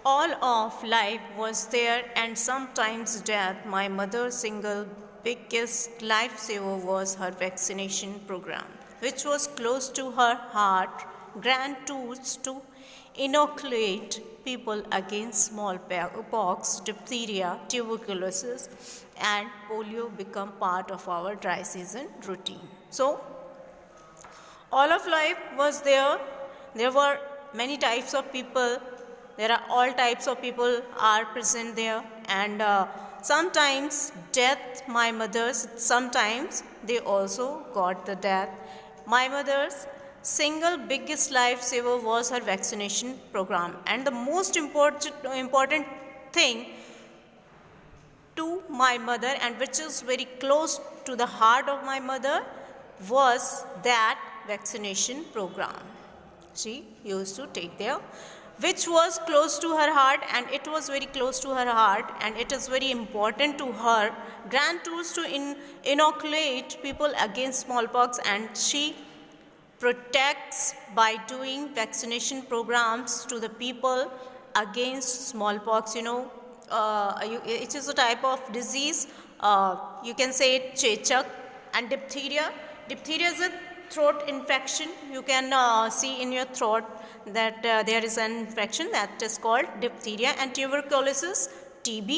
All of life was there, and sometimes death. My mother's single biggest lifesaver was her vaccination program, which was close to her heart. Grand tours to inoculate people against smallpox, diphtheria, tuberculosis, and polio become part of our dry season routine. So, all of life was there. There were many types of people. There are all types of people are present there, and sometimes death. My mother's, sometimes they also got the death. My mother's single biggest lifesaver was her vaccination program, and the most important thing to my mother, and which is very close to the heart of my mother, was that vaccination program. She used to take there, which was close to her heart, and it was very close to her heart, and it is very important to her. Grand tours to inoculate people against smallpox, and she protects by doing vaccination programs to the people against smallpox. It is a type of disease. You can say chechak and diphtheria. Diphtheria is a throat infection. You can see in your throat that there is an infection that is called diphtheria, and tuberculosis, TB,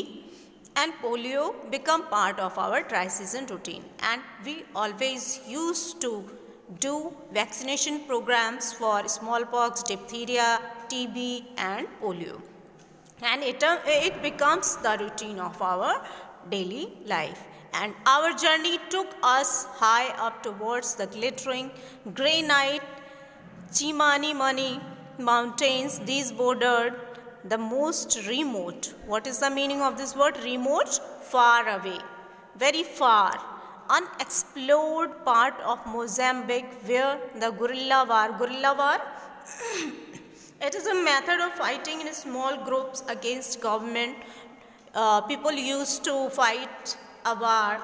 and polio become part of our dry season routine, and we always used to do vaccination programs for smallpox, diphtheria, TB, and polio, and it becomes the routine of our daily life. And our journey took us high up towards the glittering granite Chimani-Mani mountains. These bordered the most remote. What is the meaning of this word? Remote, far away, very far, unexplored part of Mozambique, where the guerrilla war it is a method of fighting in small groups against government. People used to fight a war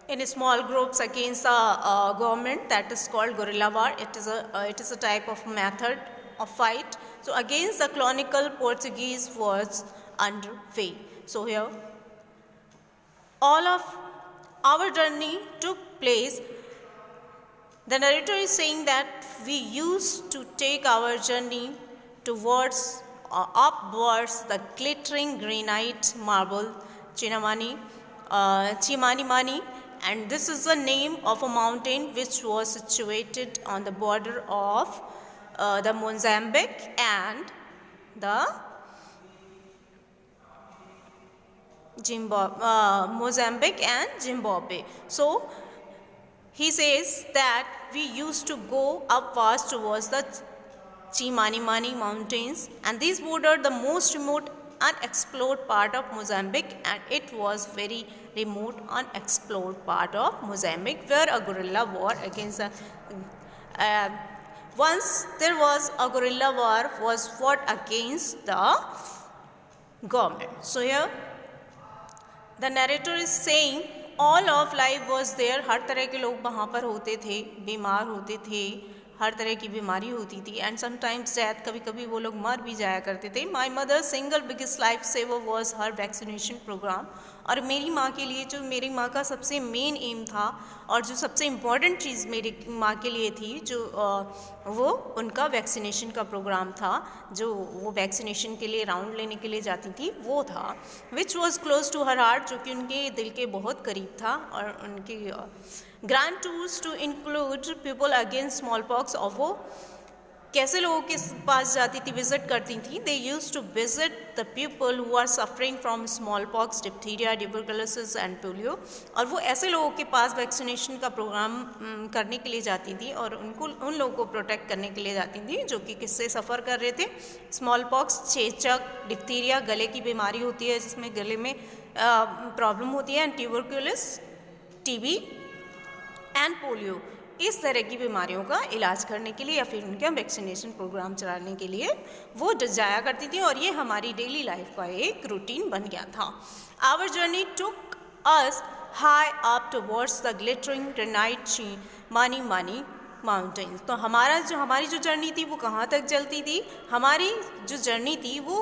in small groups against the government. That is called guerrilla war. It is a type of method of fight. So against the colonial Portuguese was underway. So here, all of our journey took place. The narrator is saying that we used to take our journey towards upwards the glittering granite marble Chimani-Mani, and this is the name of a mountain which was situated on the border of the Mozambique and the Mozambique and Zimbabwe. So he says that we used to go upwards towards the Chimani-Mani mountains, and these bordered the most remote unexplored part of Mozambique, and it was very remote unexplored part of Mozambique where a guerrilla war against the once there was a guerrilla war was fought against the government. So here the narrator is saying all of life was there. हर तरह के लोग वहाँ पर होते थे, बीमार होते थे, हर तरह की बीमारी होती थी, एंड समटाइम्स डेथ, कभी कभी वो लोग मर भी जाया करते थे. My mother single biggest life saver was her vaccination programme. और मेरी माँ के लिए जो मेरी माँ का सबसे मेन एम था और जो सबसे इम्पॉर्टेंट चीज़ मेरी माँ के लिए थी, जो वो उनका वैक्सीनेशन का प्रोग्राम था, जो वो वैक्सीनेशन के लिए राउंड लेने के लिए जाती थी, वो था which was close to her heart, जो कि उनके दिल के बहुत करीब था. और उनकी grand tours to include people against smallpox, और वो कैसे लोगों के पास जाती थी, विजिट करती थी. They used to visit the people who are suffering from smallpox, diphtheria, tuberculosis and polio. और वो ऐसे लोगों के पास वैक्सीनेशन का प्रोग्राम करने के लिए जाती थी और उन लोगों को प्रोटेक्ट करने के लिए जाती थी जो कि किससे सफ़र कर रहे थे. स्मॉल पॉक्स, चेचक, डिप्थीरिया गले की बीमारी होती है जिसमें गले में प्रॉब्लम होती है, and tuberculosis, TB and polio, इस तरह की बीमारियों का इलाज करने के लिए या फिर उनके वैक्सीनेशन प्रोग्राम चलाने के लिए वो जाया करती थी. और ये हमारी डेली लाइफ का एक रूटीन बन गया था. Our journey took us high up towards the glittering granite Chimani-Mani mountains. तो हमारी जो जर्नी थी वो कहाँ तक चलती थी? हमारी जो जर्नी थी वो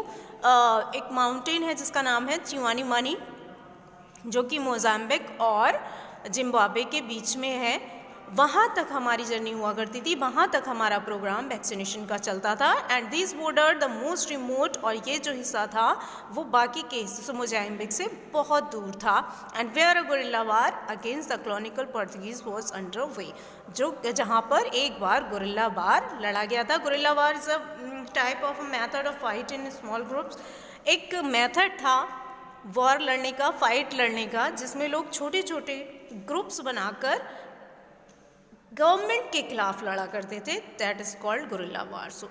एक माउंटेन है जिसका नाम है चिवानीमानी, जो कि मोज़ाम्बिक और जिम्बाब्वे के बीच में है। वहाँ तक हमारी जर्नी हुआ करती थी, वहाँ तक हमारा प्रोग्राम वैक्सीनेशन का चलता था। And this border the most remote, और ये जो हिस्सा था वो बाकी के हिस्से से मोज़ाम्बिक से बहुत दूर था। And where a guerrilla war against the colonial Portuguese was under way, जो जहाँ पर एक बार गुरिल्ला वार लड़ा गया था। Guerrilla war is a type of method of fight in small groups. एक मेथड था वॉर लड़ने का, फाइट लड़ने का, जिसमें लोग छोटे छोटे ग्रुप्स बनाकर गवर्नमेंट के खिलाफ लड़ा करते थे। That is called guerrilla war. So